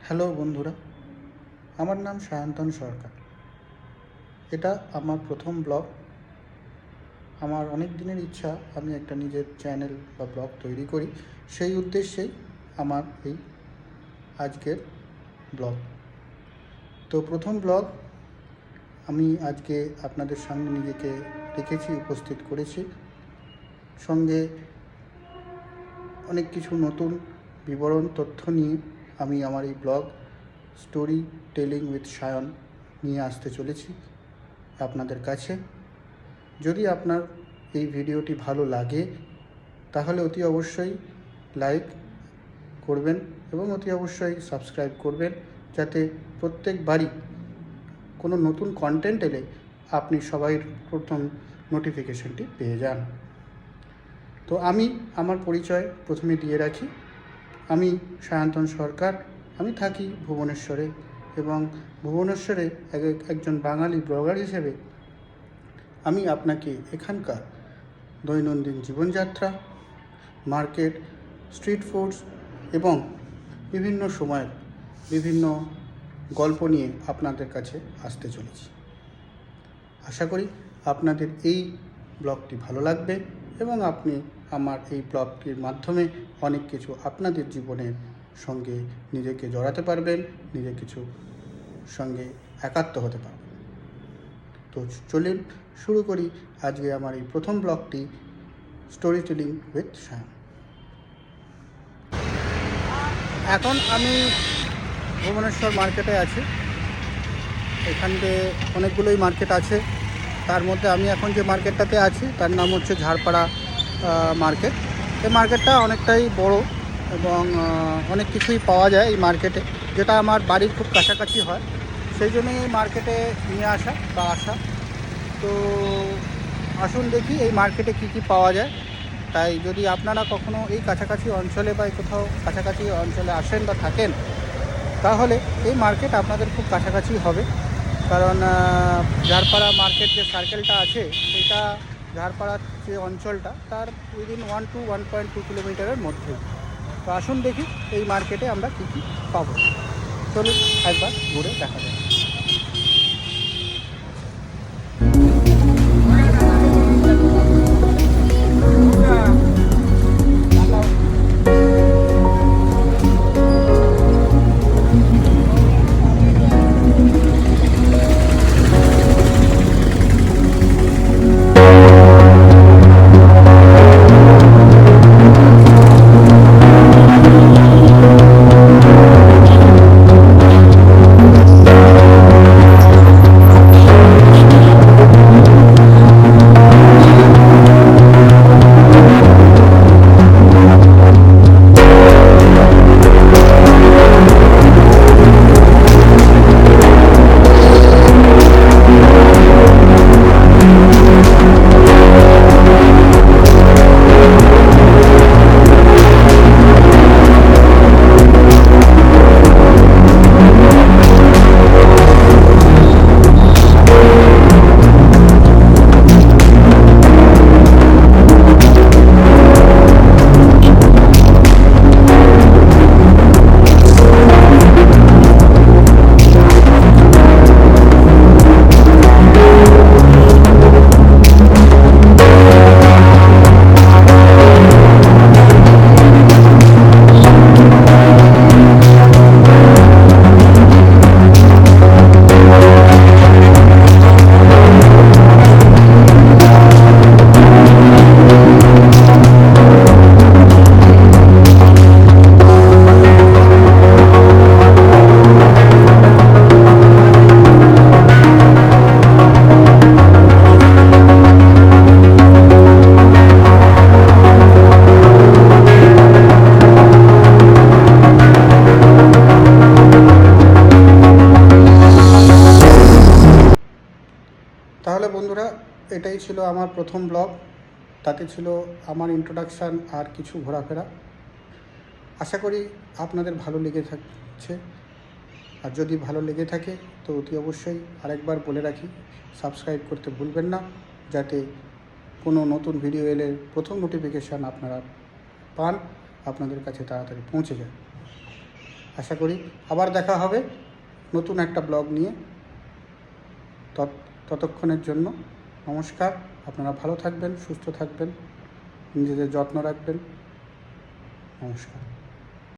Hello বন্ধুরা, আমার নাম সায়ন্তন সরকার। এটা আমার প্রথম ব্লগ। আমার অনেক দিনের ইচ্ছা আমি একটা নিজের চ্যানেল বা ব্লগ তৈরি করি। সেই উদ্দেশ্যেই আমার এই আজকের ব্লগ। তো প্রথম ব্লগ আমি আজকে আপনাদের সামনে নিজেকে রেখেছি, উপস্থিত করেছি। সঙ্গে অনেক কিছু নতুন বিবরণ তথ্য নিয়ে আমি আমার এই blog story telling with Sayan নিয়ে আসতে চলেছি আপনাদের কাছে। যদি আপনার এই ভিডিওটি ভালো লাগে তাহলে অতি অবশ্যই লাইক করবেন এবং অতি অবশ্যই সাবস্ক্রাইব করবেন, যাতে প্রত্যেকবারই কোনো নতুন কন্টেন্ট এলে আপনি সবাই প্রথম নোটিফিকেশনটি পেয়ে যান। তো আমি আমার পরিচয় প্রথমে দিয়ে রাখি। আমি সায়ন্তন সরকার। আমি থাকি ভুবনেশ্বরে এবং ভুবনেশ্বরে একজন বাঙালি ব্লগার হিসেবে আমি আপনাকে এখানকার দৈনন্দিন জীবনযাত্রা, মার্কেট, স্ট্রিট ফুডস এবং বিভিন্ন সময়ের বিভিন্ন গল্প নিয়ে আপনাদের কাছে আসতে চলেছি। আশা করি আপনাদের এই ব্লগটি ভালো লাগবে এবং আপনি আমার এই ব্লগটির মাধ্যমে অনেক কিছু আপনাদের জীবনের সঙ্গে নিজেকে জড়াতে পারবেন, নিজে কিছু সঙ্গে একাত্ম হতে পারবেন। তো চলুন শুরু করি আজকে আমার এই প্রথম ব্লগটি, স্টোরি টেলিং উইথ সায়ন। এখন আমি ভুবনেশ্বর মার্কেটে আছি। এখানে অনেকগুলোই মার্কেট আছে, তার মধ্যে আমি এখন যে মার্কেটটাতে আছি তার নাম হচ্ছে ঝাড়পাড়া মার্কেট। এই মার্কেটটা অনেকটাই বড় এবং অনেক কিছুই পাওয়া যায় এই মার্কেটে, যেটা আমার বাড়ির খুব কাছাকাছি হয়। সেই জন্যই এই মার্কেটে নিয়ে আসা। তো আসুন দেখি এই মার্কেটে কি কি পাওয়া যায়। তাই যদি আপনারা কখনো এই কাছাকাছি অঞ্চলে বা কোথাও কাছাকাছি অঞ্চলে আসেন বা থাকেন, তাহলে এই মার্কেট আপনাদের খুব কাছাকাছি হবে। কারণ ঝাড়পাড়া মার্কেট যে সার্কেলটা আছে সেটা ঝাড়পাড়ার যে অঞ্চলটা তার উইদিন 1-1.2 কিলোমিটারের মধ্যে। তো আসুন দেখি এই মার্কেটে আমরা কী কী পাবো। চলুন একবার ঘুরে দেখা যায়। তাহলে বন্ধুরা, এটাই ছিল আমার প্রথম ব্লগ। তাতে ছিল আমার ইন্ট্রোডাকশান আর কিছু ঘোরাফেরা। আশা করি আপনাদের ভালো লেগে থাকছে। আর যদি ভালো লেগে থাকে তো অতি অবশ্যই আরেকবার বলে রাখি, সাবস্ক্রাইব করতে ভুলবেন না, যাতে কোনো নতুন ভিডিও এলে প্রথম নোটিফিকেশান আপনারা পান, আপনাদের কাছে তাড়াতাড়ি পৌঁছে যায়। আশা করি আবার দেখা হবে নতুন একটা ব্লগ নিয়ে। ততক্ষণের জন্য নমস্কার। আপনারা ভালো থাকবেন, সুস্থ থাকবেন, নিজেদের যত্ন রাখবেন। নমস্কার।